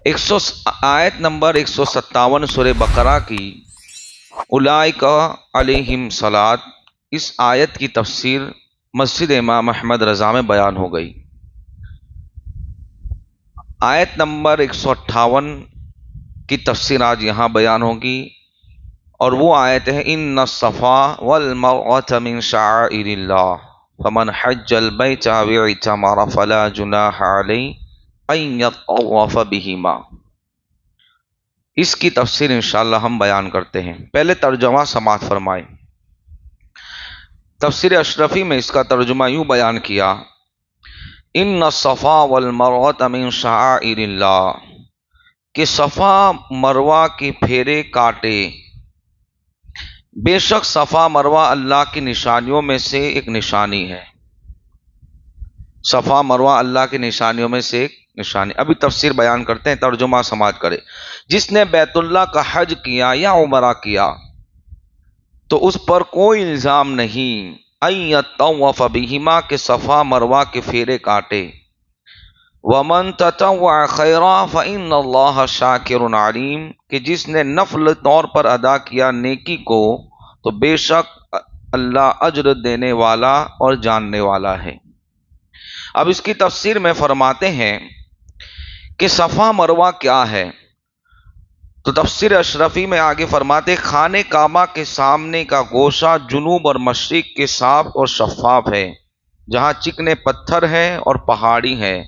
آیت نمبر 157 سورہ بقرہ کی اولئک علیہم صلات، اس آیت کی تفسیر مسجد امام احمد رضا میں بیان ہو گئی۔ آیت نمبر 158 کی تفسیر آج یہاں بیان ہوگی، اور وہ آیت ہے ان الصفا والمروة من شعائر اللہ فمن حج البیت او اعتمر فلا جناح علیہ ان یطوف بہما۔ اس کی تفسیر انشاءاللہ ہم بیان کرتے ہیں۔ پہلے ترجمہ سماعت فرمائیں۔ تفسیر اشرفی میں اس کا ترجمہ یوں بیان کیا، ان الصفا والمروة من شعائر اللہ، کہ صفا مروہ کے پھیرے کاٹے، بے شک صفا مروہ اللہ کی نشانیوں میں سے ایک نشانی ہے۔ صفا مروہ اللہ کی نشانیوں میں سے ایک نشانی۔ ابھی تفسیر بیان کرتے ہیں، ترجمہ سماعت کرے۔ جس نے بیت اللہ کا حج کیا یا عمرہ کیا تو اس پر کوئی الزام نہیں ان یطوف بہما، کہ صفا مروہ کے پھیرے کاٹے۔ ومن تطوع خیرا فإن اللہ شاکر علیم، کہ جس نے نفل طور پر ادا کیا نیکی کو تو بے شک اللہ اجر دینے والا اور جاننے والا ہے۔ اب اس کی تفسیر میں فرماتے ہیں کہ صفا مروہ کیا ہے، تو تفسیر اشرفی میں آگے فرماتے خانہ کعبہ کے سامنے کا گوشہ جنوب اور مشرق کے صاف اور شفاف ہے، جہاں چکنے پتھر ہیں اور پہاڑی ہیں۔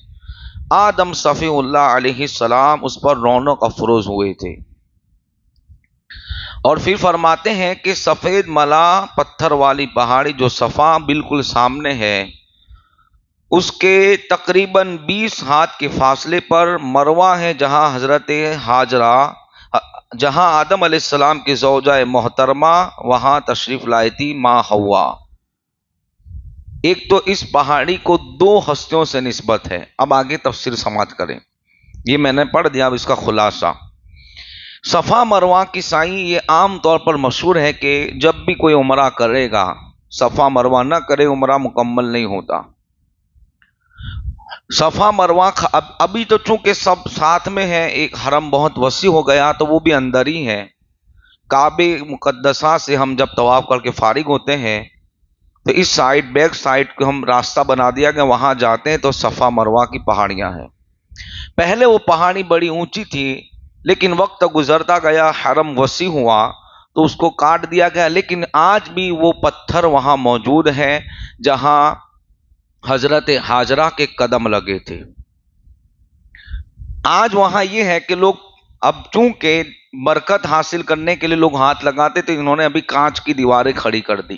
آدم صفی اللہ علیہ السلام اس پر رونق افروز ہوئے تھے۔ اور پھر فرماتے ہیں کہ سفید ملا پتھر والی پہاڑی جو صفا بالکل سامنے ہے، اس کے تقریباً 20 ہاتھ کے فاصلے پر مروہ ہے، جہاں حضرت ہاجرہ، جہاں آدم علیہ السلام کی زوجہ محترمہ وہاں تشریف لائی تھی، ماں حوا۔ ایک تو اس پہاڑی کو 2 ہستیوں سے نسبت ہے۔ اب آگے تفسیر سماعت کریں، یہ میں نے پڑھ دیا، اب اس کا خلاصہ۔ صفا مروہ کی سعی یہ عام طور پر مشہور ہے کہ جب بھی کوئی عمرہ کرے گا، صفا مروہ نہ کرے عمرہ مکمل نہیں ہوتا۔ صفا مروہ ابھی تو چونکہ سب ساتھ میں ہے، ایک حرم بہت وسیع ہو گیا تو وہ بھی اندر ہی ہے۔ کعبہ مقدسہ سے ہم جب طواف کر کے فارغ ہوتے ہیں تو اس سائڈ بیک سائڈ کو ہم راستہ بنا دیا کہ وہاں جاتے ہیں تو صفا مروہ کی پہاڑیاں ہیں۔ پہلے وہ پہاڑی بڑی اونچی تھی، لیکن وقت گزرتا گیا، حرم وسیع ہوا تو اس کو کاٹ دیا گیا، لیکن آج بھی وہ پتھر وہاں موجود ہیں جہاں حضرت ہاجرہ کے قدم لگے تھے۔ آج وہاں یہ ہے کہ لوگ اب چونکہ برکت حاصل کرنے کے لیے لوگ ہاتھ لگاتے تو انہوں نے ابھی کانچ کی دیواریں کھڑی کر دی۔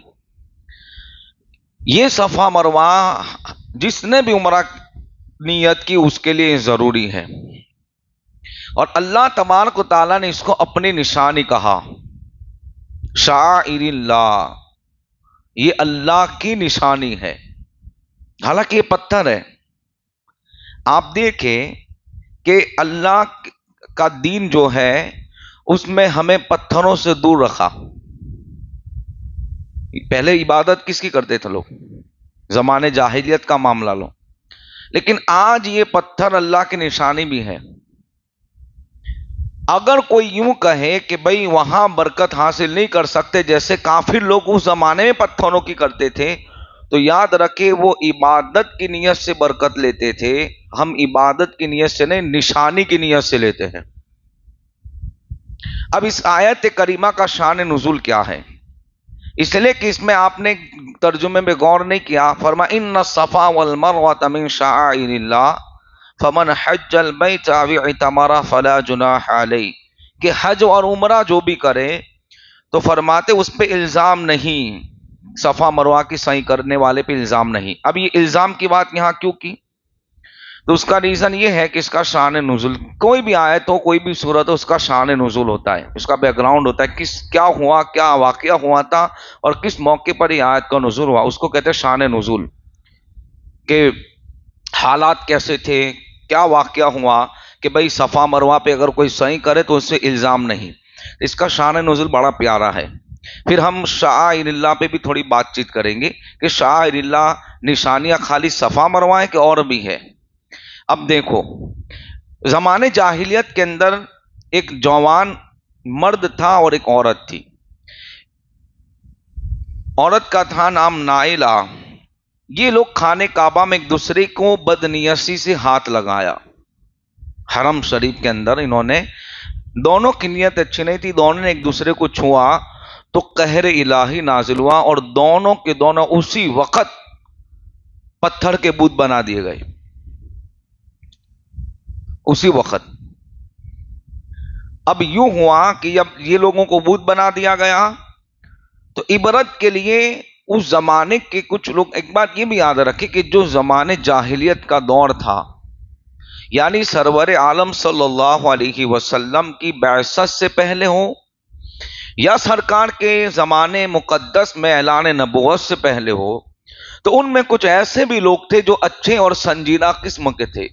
یہ صفا مروہ جس نے بھی عمرہ نیت کی اس کے لیے ضروری ہے، اور اللہ تبارک و تعالیٰ نے اس کو اپنی نشانی کہا، شعائر اللہ، یہ اللہ کی نشانی ہے۔ حالانکہ یہ پتھر ہے۔ آپ دیکھیں کہ اللہ کا دین جو ہے اس میں ہمیں پتھروں سے دور رکھا۔ پہلے عبادت کس کی کرتے تھے لوگ؟ زمانے جاہلیت کا معاملہ لو، لیکن آج یہ پتھر اللہ کی نشانی بھی ہے۔ اگر کوئی یوں کہے کہ بھئی وہاں برکت حاصل نہیں کر سکتے، جیسے کافر لوگ اس زمانے میں پتھروں کی کرتے تھے، تو یاد رکھے وہ عبادت کی نیت سے برکت لیتے تھے، ہم عبادت کی نیت سے نہیں، نشانی کی نیت سے لیتے ہیں۔ اب اس آیت کریمہ کا شان نزول کیا ہے؟ اس لیے کہ اس میں آپ نے ترجمے میں غور نہیں کیا۔ فرمایا ان الصفا والمروة من شعائر اللہ فمن حج البیت او اعتمر فلا جناح علیہ، کہ حج اور عمرہ جو بھی کرے تو فرماتے اس پہ الزام نہیں، صفا مروہ کی سعی کرنے والے پہ الزام نہیں۔ اب یہ الزام کی بات یہاں کیوں کی؟ تو اس کا ریزن یہ ہے کہ اس کا شان نزول، کوئی بھی آیت ہو، کوئی بھی صورت ہو، اس کا شان نزول ہوتا ہے، اس کا بیک گراؤنڈ ہوتا ہے، کیا ہوا، کیا واقعہ ہوا تھا اور کس موقع پر یہ آیت کا نزول ہوا، اس کو کہتے ہیں شان نزول، کہ حالات کیسے تھے، کیا واقعہ ہوا کہ بھئی صفا مروہ پہ اگر کوئی سعی کرے تو اس سے الزام نہیں۔ اس کا شان نزول بڑا پیارا ہے۔ پھر ہم شعائر اللہ پہ بھی تھوڑی بات چیت کریں گے کہ شعائر اللہ نشانیاں خالی صفا مروہ ہے کہ اور بھی ہے۔ اب دیکھو، زمانے جاہلیت کے اندر ایک جوان مرد تھا اور ایک عورت تھی. عورت کا تھا نام نائلہ. یہ لوگ خانے کعبہ میں ایک دوسرے کو بدنیتی سے ہاتھ لگایا. حرم شریف کے اندر انہوں نے، دونوں کی نیت اچھی نہیں تھی، دونوں نے ایک دوسرے کو چھوا تو قہر الہی نازل ہوا اور دونوں کے دونوں اسی وقت پتھر کے بت بنا دیے گئے. اسی وقت. اب یوں ہوا کہ جب یہ لوگوں کو بت بنا دیا گیا تو عبرت کے لیے اس زمانے کے کچھ لوگ، ایک بات یہ بھی یاد رکھے کہ جو زمانے جاہلیت کا دور تھا، یعنی سرور عالم صلی اللہ علیہ وسلم کی بعثت سے پہلے ہو یا سرکار کے زمانے مقدس میں اعلان نبوت سے پہلے ہو، تو ان میں کچھ ایسے بھی لوگ تھے جو اچھے اور سنجیدہ قسم کے تھے،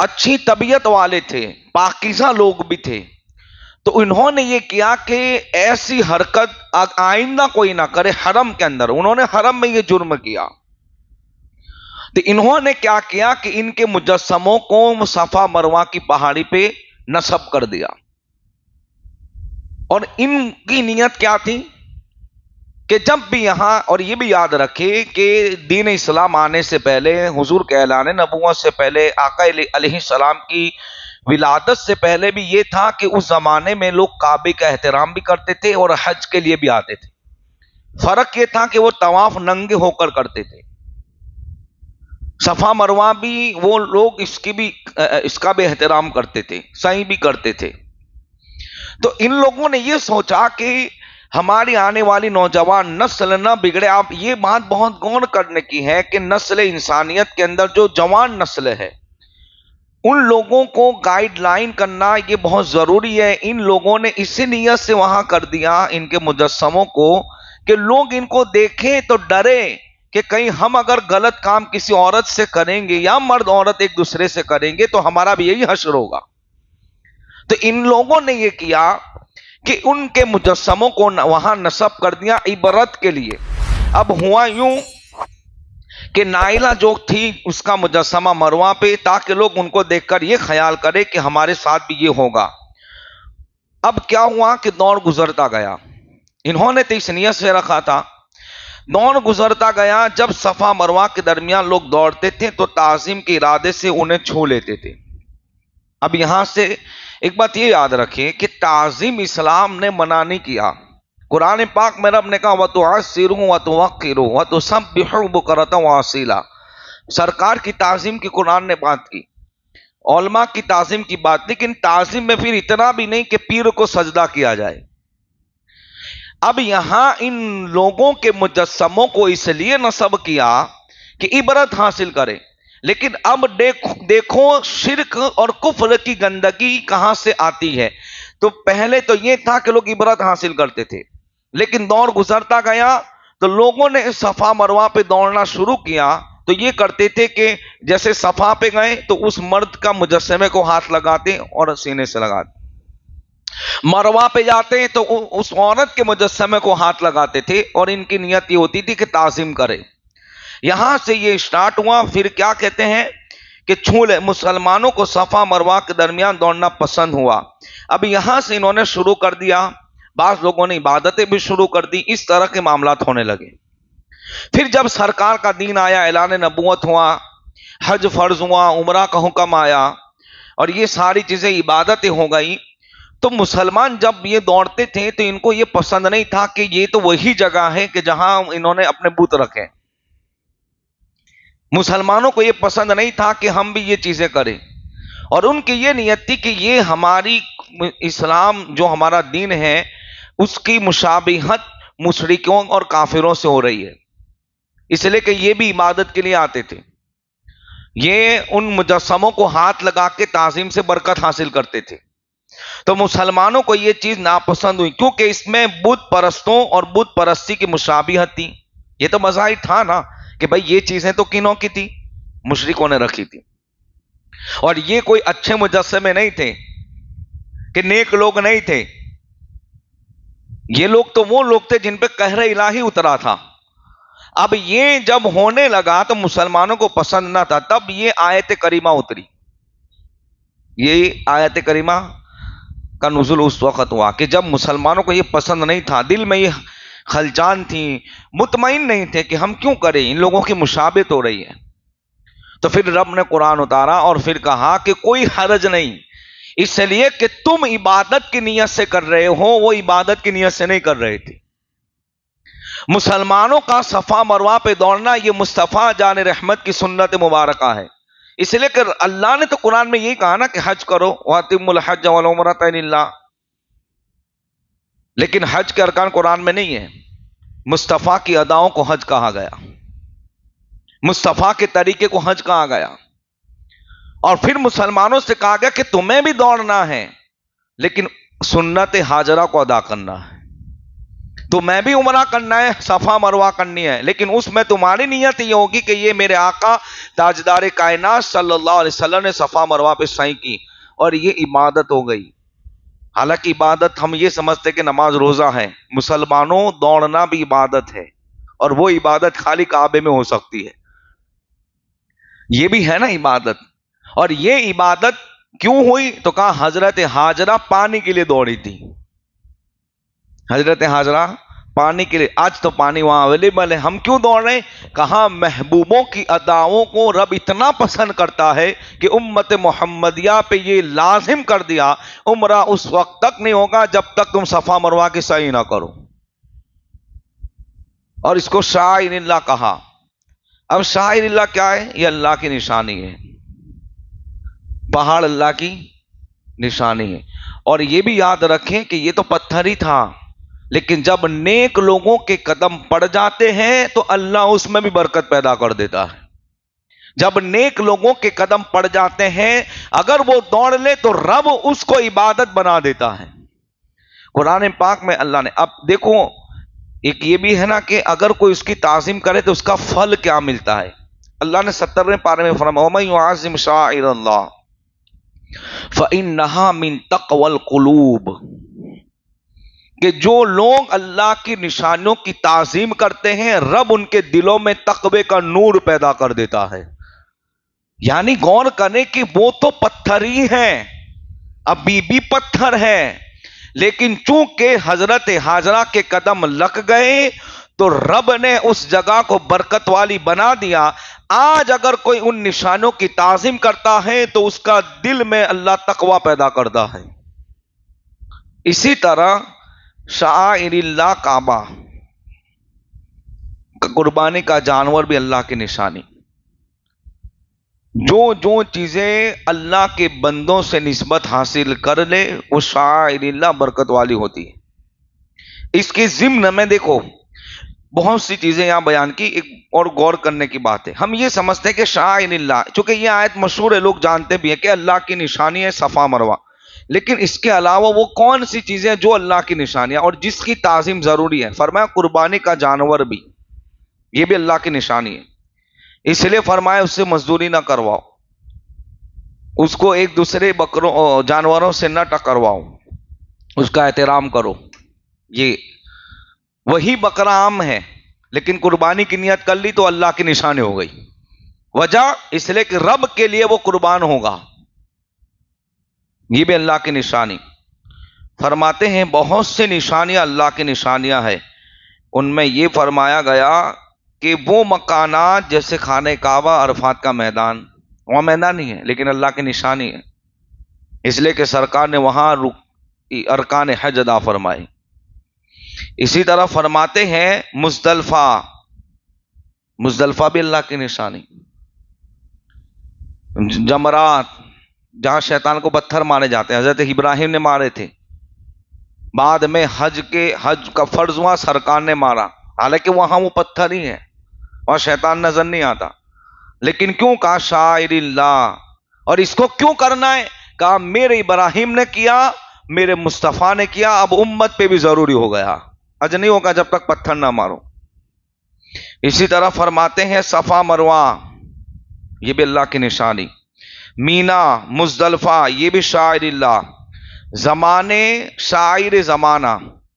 اچھی طبیعت والے تھے، پاکیزہ لوگ بھی تھے. تو انہوں نے یہ کیا کہ ایسی حرکت آئندہ کوئی نہ کرے. حرم کے اندر انہوں نے حرم میں یہ جرم کیا. تو انہوں نے کیا کیا کہ ان کے مجسموں کو صفا مروہ کی پہاڑی پہ نصب کر دیا. اور ان کی نیت کیا تھی کہ جب بھی یہاں، اور یہ بھی یاد رکھے کہ دین اسلام آنے سے پہلے، حضور کے اعلان نبوت سے پہلے، آقا علیہ السلام کی ولادت سے پہلے بھی یہ تھا کہ اس زمانے میں لوگ کعبے کا احترام بھی کرتے تھے اور حج کے لیے بھی آتے تھے. فرق یہ تھا کہ وہ طواف ننگے ہو کر کرتے تھے. صفا مروہ بھی وہ لوگ اس کا بھی احترام کرتے تھے، سعی بھی کرتے تھے. تو ان لوگوں نے یہ سوچا کہ ہماری آنے والی نوجوان نسل نہ بگڑے. آپ یہ بات بہت غور کرنے کی ہے کہ نسل انسانیت کے اندر جو جوان نسل ہے، ان لوگوں کو گائیڈ لائن کرنا یہ بہت ضروری ہے. ان لوگوں نے اسی نیت سے وہاں کر دیا ان کے مجسموں کو کہ لوگ ان کو دیکھیں تو ڈرے کہ کہیں ہم اگر غلط کام کسی عورت سے کریں گے یا مرد عورت ایک دوسرے سے کریں گے تو ہمارا بھی یہی حشر ہوگا. تو ان لوگوں نے یہ کیا کہ ان کے مجسموں کو وہاں نصب کر دیا عبرت کے لیے. اب ہوا یوں کہ نائلہ جو تھی اس کا مجسمہ مروہ پہ، تاکہ لوگ ان کو دیکھ کر یہ خیال کرے کہ ہمارے ساتھ بھی یہ ہوگا. اب کیا ہوا کہ دور گزرتا گیا. انہوں نے تو اس نیت سے رکھا تھا. دور گزرتا گیا. جب صفا مروہ کے درمیان لوگ دوڑتے تھے تو تعظیم کے ارادے سے انہیں چھو لیتے تھے. اب یہاں سے ایک بات یہ یاد رکھیں کہ تعظیم اسلام نے منع نہیں کیا. قرآن پاک میں رب نے کہا وَتُعَزِّرُوا وَتُوَقِّرُوا وَتُسَبِّحُوا بُكْرَةً وَأَصِيلًا. سرکار کی تعظیم کی قرآن نے بات کی، علماء کی تعظیم کی بات. لیکن تعظیم میں پھر اتنا بھی نہیں کہ پیر کو سجدہ کیا جائے. اب یہاں ان لوگوں کے مجسموں کو اس لیے نصب کیا کہ عبرت حاصل کرے. لیکن اب دیکھو شرک اور کفر کی گندگی کہاں سے آتی ہے. تو پہلے تو یہ تھا کہ لوگ عبرت حاصل کرتے تھے، لیکن دور گزرتا گیا تو لوگوں نے صفا مروہ پہ دوڑنا شروع کیا. تو یہ کرتے تھے کہ جیسے صفا پہ گئے تو اس مرد کا مجسمے کو ہاتھ لگاتے اور سینے سے لگاتے، مروہ پہ جاتے تو اس عورت کے مجسمے کو ہاتھ لگاتے تھے، اور ان کی نیت یہ ہوتی تھی کہ تعظیم کرے. یہاں سے یہ سٹارٹ ہوا. پھر کیا کہتے ہیں کہ مسلمانوں کو صفا مروہ کے درمیان دوڑنا پسند ہوا. اب یہاں سے انہوں نے شروع کر دیا. بعض لوگوں نے عبادتیں بھی شروع کر دی. اس طرح کے معاملات ہونے لگے. پھر جب سرکار کا دین آیا، اعلان نبوت ہوا، حج فرض ہوا، عمرہ کا حکم آیا، اور یہ ساری چیزیں عبادتیں ہو گئی، تو مسلمان جب یہ دوڑتے تھے تو ان کو یہ پسند نہیں تھا کہ یہ تو وہی جگہ ہے کہ جہاں انہوں نے اپنے بت رکھے. مسلمانوں کو یہ پسند نہیں تھا کہ ہم بھی یہ چیزیں کریں. اور ان کی یہ نیت تھی کہ یہ ہماری اسلام جو ہمارا دین ہے اس کی مشابہت مشرکوں اور کافروں سے ہو رہی ہے، اس لیے کہ یہ بھی عبادت کے لیے آتے تھے. یہ ان مجسموں کو ہاتھ لگا کے تعظیم سے برکت حاصل کرتے تھے. تو مسلمانوں کو یہ چیز ناپسند ہوئی، کیونکہ اس میں بت پرستوں اور بت پرستی کی مشابہت تھی. یہ تو مظاہر تھا نا کہ بھئی یہ چیزیں تو کنوں کی تھی؟ مشرکوں نے رکھی تھی. اور یہ کوئی اچھے مجسمے نہیں تھے کہ نیک لوگ نہیں تھے. یہ لوگ تو وہ لوگ تھے جن پہ قہر الہی اترا تھا. اب یہ جب ہونے لگا تو مسلمانوں کو پسند نہ تھا. تب یہ آیت کریمہ اتری یہ آیت کریمہ کا نزول اس وقت ہوا کہ جب مسلمانوں کو یہ پسند نہیں تھا، دل میں یہ خلچان تھی، مطمئن نہیں تھے کہ ہم کیوں کریں، ان لوگوں کی مشابہت ہو رہی ہے. تو پھر رب نے قرآن اتارا اور پھر کہا کہ کوئی حرج نہیں، اس لیے کہ تم عبادت کی نیت سے کر رہے ہو، وہ عبادت کی نیت سے نہیں کر رہے تھے. مسلمانوں کا صفا مروہ پہ دوڑنا یہ مصطفیٰ جان رحمت کی سنت مبارکہ ہے. اس لیے کہ اللہ نے تو قرآن میں یہی کہا نا کہ حج کرو، وَأَتِمُّوا الْحَجَّ وَالْعُمْرَةَ لِلَّهِ، لیکن حج کے ارکان قرآن میں نہیں ہے. مصطفیٰ کی اداؤں کو حج کہا گیا، مصطفیٰ کے طریقے کو حج کہا گیا. اور پھر مسلمانوں سے کہا گیا کہ تمہیں بھی دوڑنا ہے لیکن سنت ہاجرہ کو ادا کرنا ہے. تمہیں بھی عمرہ کرنا ہے، صفا مروہ کرنی ہے، لیکن اس میں تمہاری نیت یہ ہوگی کہ یہ میرے آقا تاجدار کائنات صلی اللہ علیہ وسلم نے صفا مروہ پہ سعی کی اور یہ عبادت ہو گئی. حالانکہ عبادت ہم یہ سمجھتے کہ نماز روزہ ہے، مسلمانوں دوڑنا بھی عبادت ہے، اور وہ عبادت خالی کعبے میں ہو سکتی ہے. یہ بھی ہے نا عبادت. اور یہ عبادت کیوں ہوئی تو کہا حضرت ہاجرہ پانی کے لیے دوڑی تھی. حضرت ہاجرہ پانی کے لیے، آج تو پانی وہاں اویلیبل ہے، ہم کیوں دوڑ رہے ہیں؟ کہاں محبوبوں کی اداؤں کو رب اتنا پسند کرتا ہے کہ امت محمدیہ پہ یہ لازم کر دیا عمرہ اس وقت تک نہیں ہوگا جب تک تم صفا مروہ کی سعی نہ کرو. اور اس کو شعائر اللہ کہا. اب شعائر اللہ کیا ہے؟ یہ اللہ کی نشانی ہے، پہاڑ اللہ کی نشانی ہے. اور یہ بھی یاد رکھیں کہ یہ تو پتھر ہی تھا، لیکن جب نیک لوگوں کے قدم پڑ جاتے ہیں تو اللہ اس میں بھی برکت پیدا کر دیتا ہے. جب نیک لوگوں کے قدم پڑ جاتے ہیں اگر وہ دوڑ لے تو رب اس کو عبادت بنا دیتا ہے. قرآن پاک میں اللہ نے، اب دیکھو ایک یہ بھی ہے نا کہ اگر کوئی اس کی تعظیم کرے تو اس کا پھل کیا ملتا ہے. اللہ نے 70ویں پارے میں فرمایا وَمَن يُعَظِّمْ شَعَائِرَ اللَّهِ فَإِنَّهَا مِن تَقْوَى الْقُلُوبِ، کہ جو لوگ اللہ کی نشانیوں کی تعظیم کرتے ہیں رب ان کے دلوں میں تقوی کا نور پیدا کر دیتا ہے. یعنی غور کرنے کہ وہ تو پتھر ہی ہیں، ابھی بھی پتھر ہے، لیکن چونکہ حضرت ہاجرہ کے قدم لگ گئے تو رب نے اس جگہ کو برکت والی بنا دیا. آج اگر کوئی ان نشانوں کی تعظیم کرتا ہے تو اس کا دل میں اللہ تقوی پیدا کرتا ہے. اسی طرح شعائر اللہ کعبہ، قربانی کا جانور بھی اللہ کی نشانی. جو چیزیں اللہ کے بندوں سے نسبت حاصل کر لے وہ شعائر اللہ برکت والی ہوتی ہے. اس کے ضمن میں دیکھو بہت سی چیزیں یہاں بیان کی. ایک اور غور کرنے کی بات ہے، ہم یہ سمجھتے ہیں کہ شعائر اللہ، چونکہ یہ آیت مشہور ہے، لوگ جانتے بھی ہیں کہ اللہ کی نشانی ہے صفا مروہ، لیکن اس کے علاوہ وہ کون سی چیزیں جو اللہ کی نشانیاں اور جس کی تعظیم ضروری ہے؟ فرمایا قربانی کا جانور بھی، یہ بھی اللہ کی نشانی ہے. اس لیے فرمایا اس سے مزدوری نہ کرواؤ، اس کو ایک دوسرے بکروں جانوروں سے نہ ٹکرواؤ، اس کا احترام کرو. یہ وہی بکرا عام ہے لیکن قربانی کی نیت کر لی تو اللہ کی نشانی ہو گئی. وجہ اس لیے کہ رب کے لیے وہ قربان ہوگا. یہ بھی اللہ کی نشانی. فرماتے ہیں بہت سے نشانیاں اللہ کی نشانیاں ہیں، ان میں یہ فرمایا گیا کہ وہ مکانات جیسے خانہ کعبہ، عرفات کا میدان، وہاں میدان نہیں ہے لیکن اللہ کی نشانی ہے، اس لیے کہ سرکار نے وہاں ارکان حج ادا فرمائی. اسی طرح فرماتے ہیں مزدلفہ بھی اللہ کی نشانی. جمرات جہاں شیطان کو پتھر مارے جاتے ہیں، حضرت ابراہیم نے مارے تھے، بعد میں حج کا فرض ہوا سرکار نے مارا، حالانکہ وہاں وہ پتھر ہی ہے، وہاں شیطان نظر نہیں آتا، لیکن کیوں کہا شاعر اللہ. اور اس کو کیوں کرنا ہے؟ کہا میرے ابراہیم نے کیا، میرے مصطفیٰ نے کیا، اب امت پہ بھی ضروری ہو گیا، حج نہیں ہوگا جب تک پتھر نہ مارو. اسی طرح فرماتے ہیں صفا مروہ یہ بھی اللہ کی نشانی. مینا، مزدلفہ یہ بھی شاعر اللہ. زمانے، شاعر زمانہ،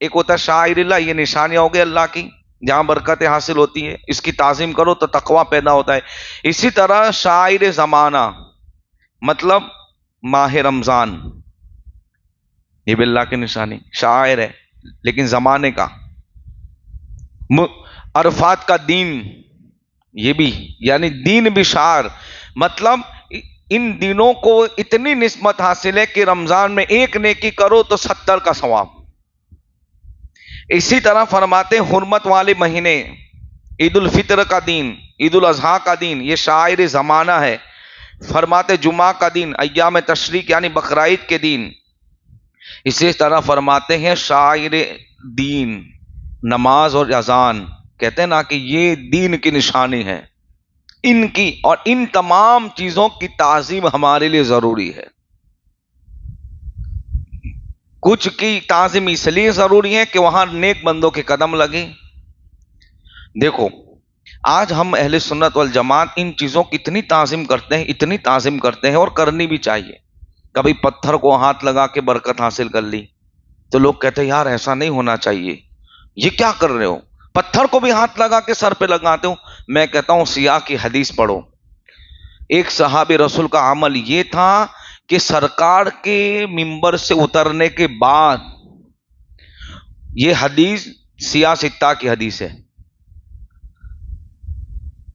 ایک ہوتا ہے شاعر اللہ، یہ نشانیاں ہو گئی اللہ کی جہاں برکتیں حاصل ہوتی ہے، اس کی تعظیم کرو تو تقوی پیدا ہوتا ہے. اسی طرح شاعر زمانہ مطلب ماہ رمضان، یہ بھی اللہ کی نشانی، شاعر ہے لیکن زمانے کا۔ عرفات کا دین، یہ بھی یعنی دین بھی شعار، مطلب ان دنوں کو اتنی نسبت حاصل ہے کہ رمضان میں ایک نیکی کرو تو 70 کا ثواب۔ اسی طرح فرماتے ہیں حرمت والے مہینے، عید الفطر کا دین، عید الاضحیٰ کا دین، یہ شاعر زمانہ ہے۔ فرماتے جمعہ کا دین، ایام تشریق یعنی بقرعید کے دین۔ اسی طرح فرماتے ہیں شاعر دین، نماز اور اذان، کہتے ہیں نا کہ یہ دین کی نشانی ہے، ان کی اور ان تمام چیزوں کی تعظیم ہمارے لیے ضروری ہے۔ کچھ کی تعظیم اس لیے ضروری ہے کہ وہاں نیک بندوں کے قدم لگے۔ دیکھو آج ہم اہل سنت والجماعت ان چیزوں کی اتنی تعظیم کرتے ہیں، اتنی تعظیم کرتے ہیں، اور کرنی بھی چاہیے۔ کبھی پتھر کو ہاتھ لگا کے برکت حاصل کر لی تو لوگ کہتے ہیں یار ایسا نہیں ہونا چاہیے، یہ کیا کر رہے ہو، پتھر کو بھی ہاتھ لگا کے سر پہ لگاتے ہو۔ میں کہتا ہوں سیاہ کی حدیث پڑھو، ایک صحابی رسول کا عمل یہ تھا کہ سرکار کے منبر سے اترنے کے بعد، یہ حدیث سیاہ ستہ کی حدیث ہے،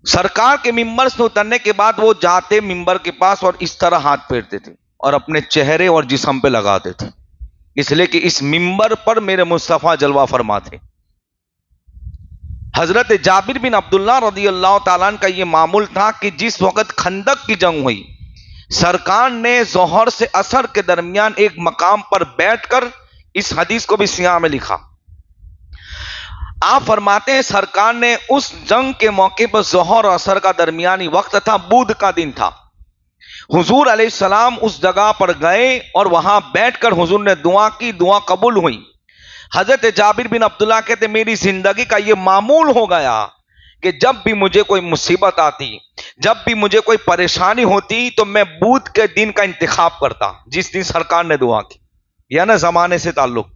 سرکار کے منبر سے اترنے کے بعد وہ جاتے منبر کے پاس اور اس طرح ہاتھ پھیرتے تھے اور اپنے چہرے اور جسم پہ لگاتے تھے، اس لیے کہ اس منبر پر میرے مصطفیٰ جلوہ فرما تھے۔ حضرت جابر بن عبداللہ رضی اللہ تعالیٰ عنہ کا یہ معمول تھا کہ جس وقت خندق کی جنگ ہوئی، سرکار نے ظہر سے عصر کے درمیان ایک مقام پر بیٹھ کر اس حدیث کو بھی سیاہ میں لکھا۔ آپ فرماتے ہیں سرکار نے اس جنگ کے موقع پر ظہر اور عصر کا درمیانی وقت تھا، بدھ کا دن تھا، حضور علیہ السلام اس جگہ پر گئے اور وہاں بیٹھ کر حضور نے دعا کی، دعا قبول ہوئی۔ حضرت جابر بن عبداللہ کہتے میری زندگی کا یہ معمول ہو گیا کہ جب بھی مجھے کوئی مصیبت آتی، جب بھی مجھے کوئی پریشانی ہوتی تو میں بدھ کے دن کا انتخاب کرتا، جس دن سرکار نے دعا کی، یا نا زمانے سے تعلق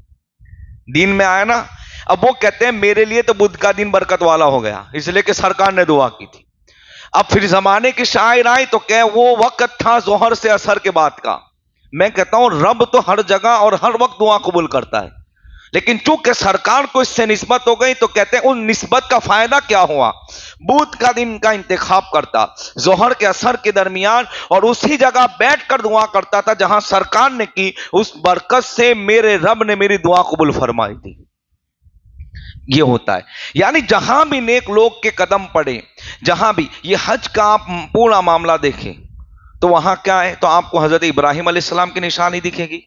دین میں آیا نا۔ اب وہ کہتے ہیں میرے لیے تو بدھ کا دن برکت والا ہو گیا، اس لیے کہ سرکار نے دعا کی تھی۔ اب پھر زمانے کی شاعر آئی تو کہ وہ وقت تھا ظہر سے عصر کے بعد کا۔ میں کہتا ہوں رب تو ہر جگہ اور ہر وقت دعا قبول کرتا ہے، لیکن چونکہ سرکار کو اس سے نسبت ہو گئی تو کہتے ہیں ان نسبت کا فائدہ کیا ہوا، بدھ کا دن کا انتخاب کرتا ظہر کے عصر کے درمیان، اور اسی جگہ بیٹھ کر دعا کرتا تھا جہاں سرکار نے کی، اس برکت سے میرے رب نے میری دعا قبول فرمائی تھی۔ یہ ہوتا ہے، یعنی جہاں بھی نیک لوگ کے قدم پڑے، جہاں بھی، یہ حج کا آپ پورا معاملہ دیکھیں تو وہاں کیا ہے، تو آپ کو حضرت ابراہیم علیہ السلام کی نشانی دکھے گی،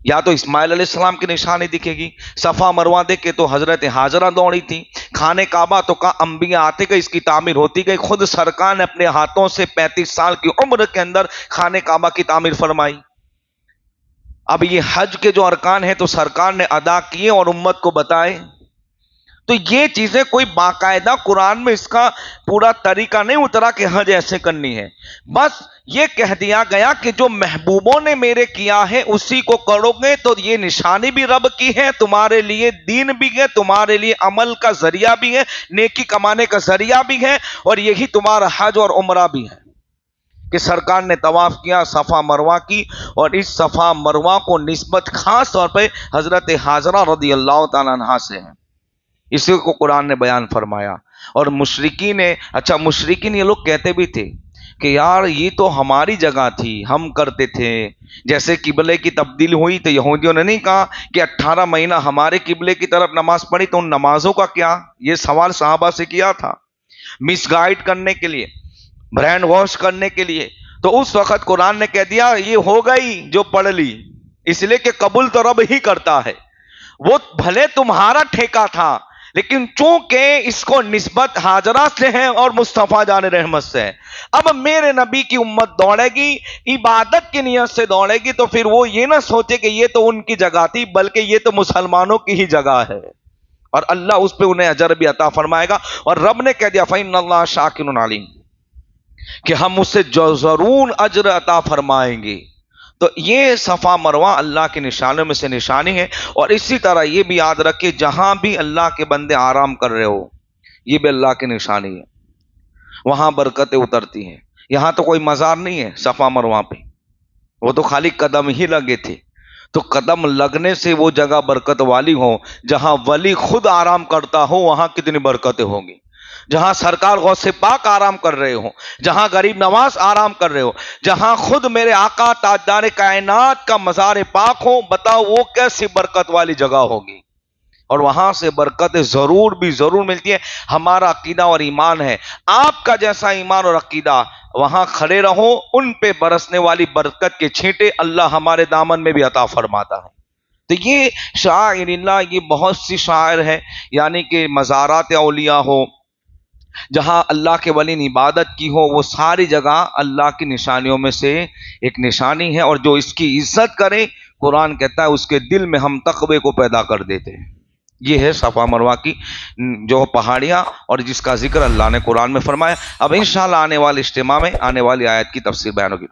یا تو اسماعیل علیہ السلام کی نشانی دکھے گی۔ صفا مروہ دیکھے تو حضرت ہاجرہ دوڑی تھی، خانہ کعبہ تو کا انبیاء آتے گئے، اس کی تعمیر ہوتی گئی، خود سرکار نے اپنے ہاتھوں سے 35 سال کی عمر کے اندر خانہ کعبہ کی تعمیر فرمائی۔ اب یہ حج کے جو ارکان ہیں تو سرکار نے ادا کیے اور امت کو بتائے۔ تو یہ چیزیں کوئی باقاعدہ قرآن میں اس کا پورا طریقہ نہیں اترا کہ حج ایسے کرنی ہے، بس یہ کہہ دیا گیا کہ جو محبوبوں نے میرے کیا ہے اسی کو کرو گے تو یہ نشانی بھی رب کی ہے، تمہارے لیے دین بھی ہے، تمہارے لیے عمل کا ذریعہ بھی ہے، نیکی کمانے کا ذریعہ بھی ہے، اور یہی تمہارا حج اور عمرہ بھی ہے کہ سرکار نے طواف کیا، صفا مروہ کی، اور اس صفا مروہ کو نسبت خاص طور پہ حضرت ہاجرہ رضی اللہ تعالیٰ عنہا سے ہے، اسی کو قرآن نے بیان فرمایا۔ اور مشرکین نے، اچھا مشرکین یہ لوگ کہتے بھی تھے کہ یار یہ تو ہماری جگہ تھی، ہم کرتے تھے، جیسے قبلے کی تبدیل ہوئی تو یہودیوں نے نہیں کہا کہ 18 مہینہ ہمارے قبلے کی طرف نماز پڑھی تو ان نمازوں کا کیا، یہ سوال صحابہ سے کیا تھا مس گائیڈ کرنے کے لیے، برینڈ واش کرنے کے لیے، تو اس وقت قرآن نے کہہ دیا یہ ہو گئی جو پڑھ لی، اس لیے کہ قبول تو رب ہی کرتا ہے، وہ بھلے تمہارا ٹھیکہ تھا لیکن چونکہ اس کو نسبت ہاجرہ سے ہے اور مصطفیٰ جان رحمت سے ہے، اب میرے نبی کی امت دوڑے گی، عبادت کی نیت سے دوڑے گی، تو پھر وہ یہ نہ سوچے کہ یہ تو ان کی جگہ تھی بلکہ یہ تو مسلمانوں کی ہی جگہ ہے، اور اللہ اس پہ انہیں اجر بھی عطا فرمائے گا۔ اور رب نے کہہ دیا فَإِنَّ اللَّهَ شَاكِرٌ عَلِيمٌ، کہ ہم اس سے ضرور اجر عطا فرمائیں گے۔ تو یہ صفا مروہ اللہ کے نشانوں میں سے نشانی ہے، اور اسی طرح یہ بھی یاد رکھے جہاں بھی اللہ کے بندے آرام کر رہے ہو یہ بھی اللہ کی نشانی ہے، وہاں برکتیں اترتی ہیں۔ یہاں تو کوئی مزار نہیں ہے صفا مروہ پہ، وہ تو خالی قدم ہی لگے تھے. تو قدم لگنے سے وہ جگہ برکت والی ہو. جہاں ولی خود آرام کرتا ہو وہاں کتنی برکتیں ہوں گی. جہاں سرکار غوث پاک آرام کر رہے ہوں، جہاں غریب نواز آرام کر رہے ہو، جہاں خود میرے آقا تاجدار کائنات کا مزار پاک ہو، بتاؤ وہ کیسی برکت والی جگہ ہوگی. اور وہاں سے برکتیں ضرور ملتی ہیں. ہمارا عقیدہ اور ایمان ہے، آپ کا جیسا ایمان اور عقیدہ، وہاں کھڑے رہو، ان پہ برسنے والی برکت کے چھینٹے اللہ ہمارے دامن میں بھی عطا فرماتا ہے. تو یہ شعائر اللہ، یہ بہت سی شعائر ہے، یعنی کہ مزارات اولیاء ہو، جہاں اللہ کے ولی نے عبادت کی ہو، وہ ساری جگہ اللہ کی نشانیوں میں سے ایک نشانی ہے. اور جو اس کی عزت کرے، قرآن کہتا ہے اس کے دل میں ہم تقوی کو پیدا کر دیتے ہیں. یہ ہے صفا مروہ کی جو پہاڑیاں، اور جس کا ذکر اللہ نے قرآن میں فرمایا. اب انشاءاللہ آنے والے اجتماع میں آنے والی آیت کی تفسیر بیان ہوگی.